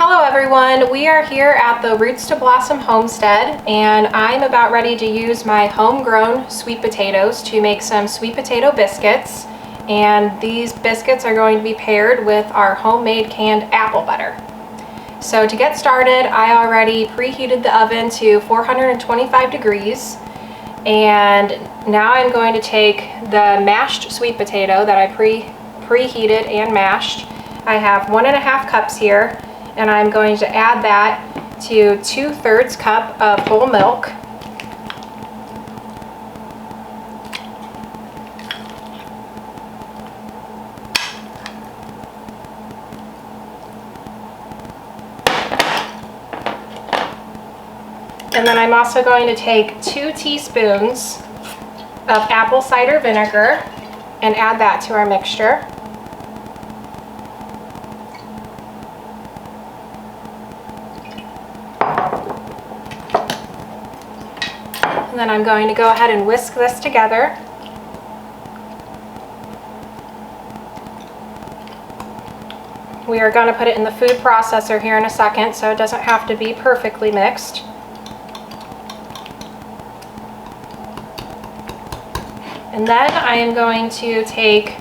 Hello everyone, we are here at the Roots to Blossom homestead and I'm about ready to use my homegrown sweet potatoes to make some sweet potato biscuits, and these biscuits are going to be paired with our homemade canned apple butter. So to get started, I already preheated the oven to 425 degrees, and now I'm going to take the mashed sweet potato that I preheated and mashed. I have 1.5 cups here, and I'm going to add that to 2/3 cup of whole milk. And then I'm also going to take 2 teaspoons of apple cider vinegar and add that to our mixture. And then I'm going to go ahead and whisk this together. We are going to put it in the food processor here in a second, so it doesn't have to be perfectly mixed. And then I am going to take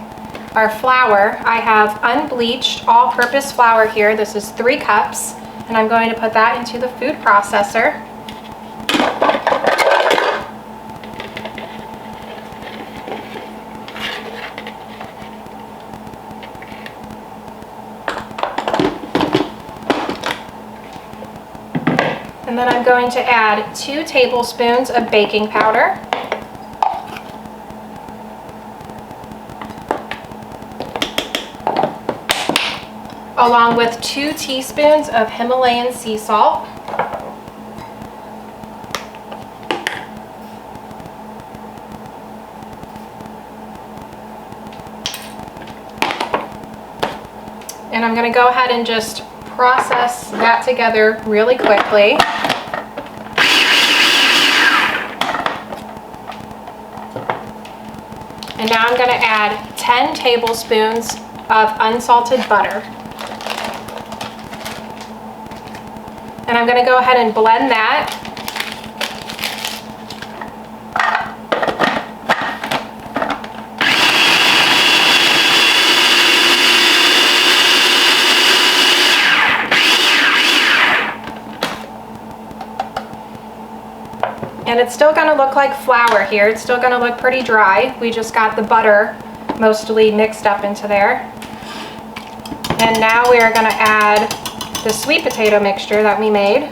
our flour. I have unbleached all-purpose flour here. This is 3 cups, and I'm going to put that into the food processor. And then I'm going to add 2 tablespoons of baking powder. Along with 2 teaspoons of Himalayan sea salt. And I'm going to go ahead and just process that together really quickly. And now I'm going to add 10 tablespoons of unsalted butter. And I'm going to go ahead and blend that. And it's still going to look like flour here. It's still going to look pretty dry. We just got the butter mostly mixed up into there. And now we are going to add the sweet potato mixture that we made.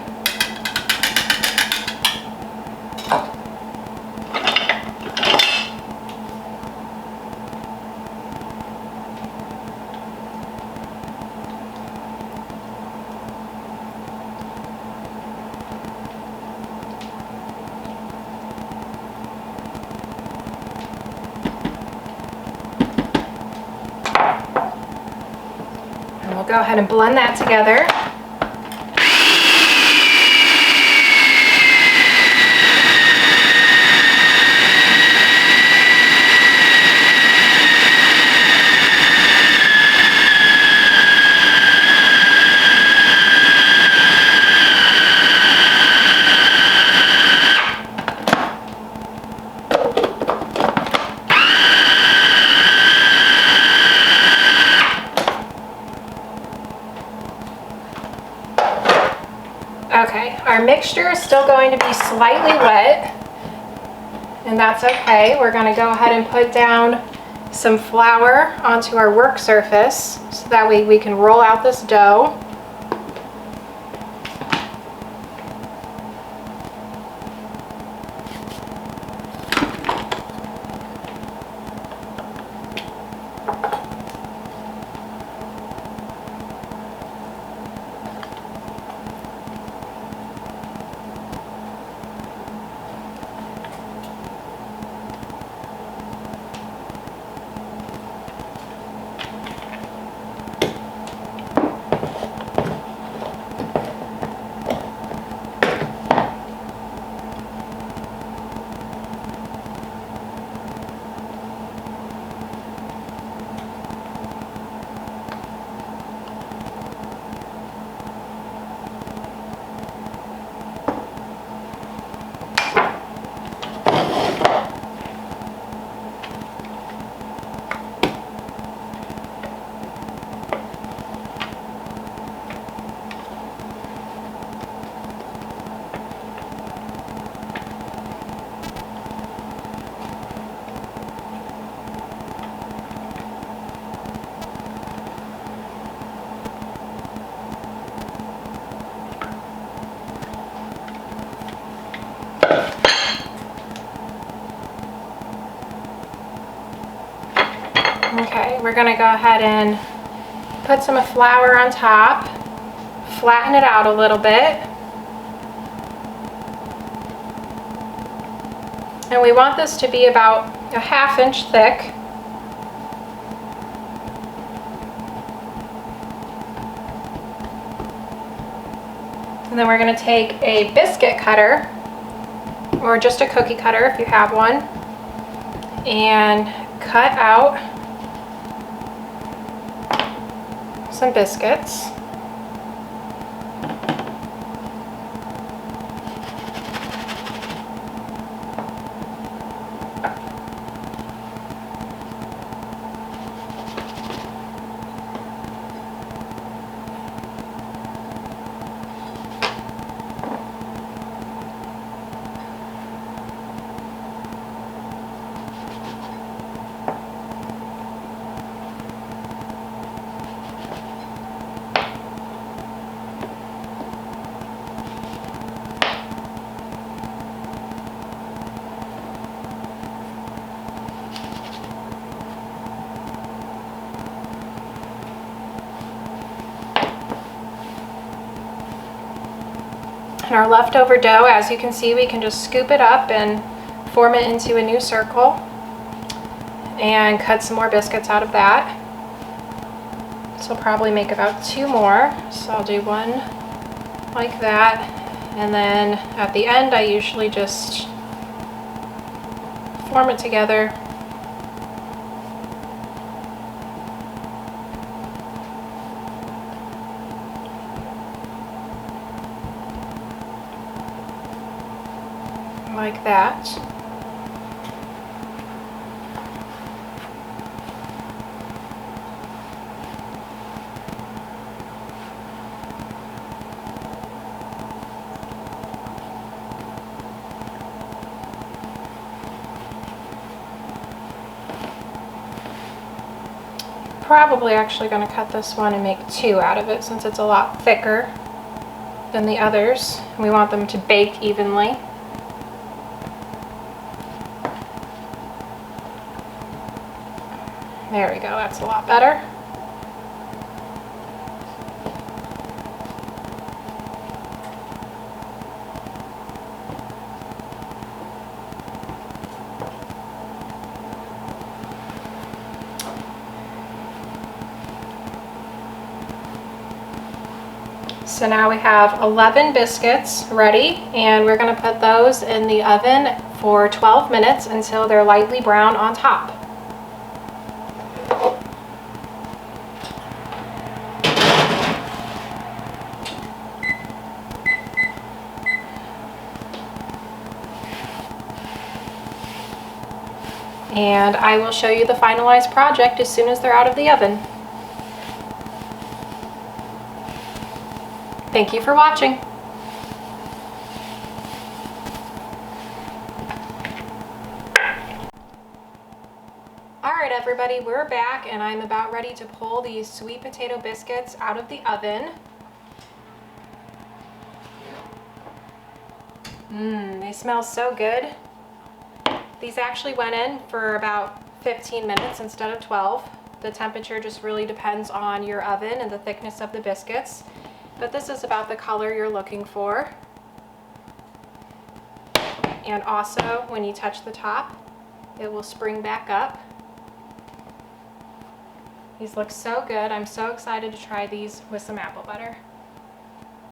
And we'll go ahead and blend that together. Okay, our mixture is still going to be slightly wet, and that's okay. We're going to go ahead and put down some flour onto our work surface so that way we can roll out this dough. we're going to go ahead and put some flour on top, flatten it out a little bit. And we want this to be about a 1/2 inch thick. And then we're going to take a biscuit cutter, or just a cookie cutter if you have one, and cut out some biscuits. And our leftover dough, as you can see, we can just scoop it up and form it into a new circle and cut some more biscuits out of that. So I'll probably make about 2 more. So I'll do one like that, and then at the end I usually just form it together. Like that. Probably actually going to cut this one and make 2 out of it since it's a lot thicker than the others. We want them to bake evenly. There we go, that's a lot better. So now we have 11 biscuits ready, and we're going to put those in the oven for 12 minutes until they're lightly brown on top. And I will show you the finalized project as soon as they're out of the oven. Thank you for watching. Alright everybody, we're back and I'm about ready to pull these sweet potato biscuits out of the oven. They smell so good. These actually went in for about 15 minutes instead of 12. The temperature just really depends on your oven and the thickness of the biscuits. But this is about the color you're looking for. And also, when you touch the top, it will spring back up. These look so good. I'm so excited to try these with some apple butter.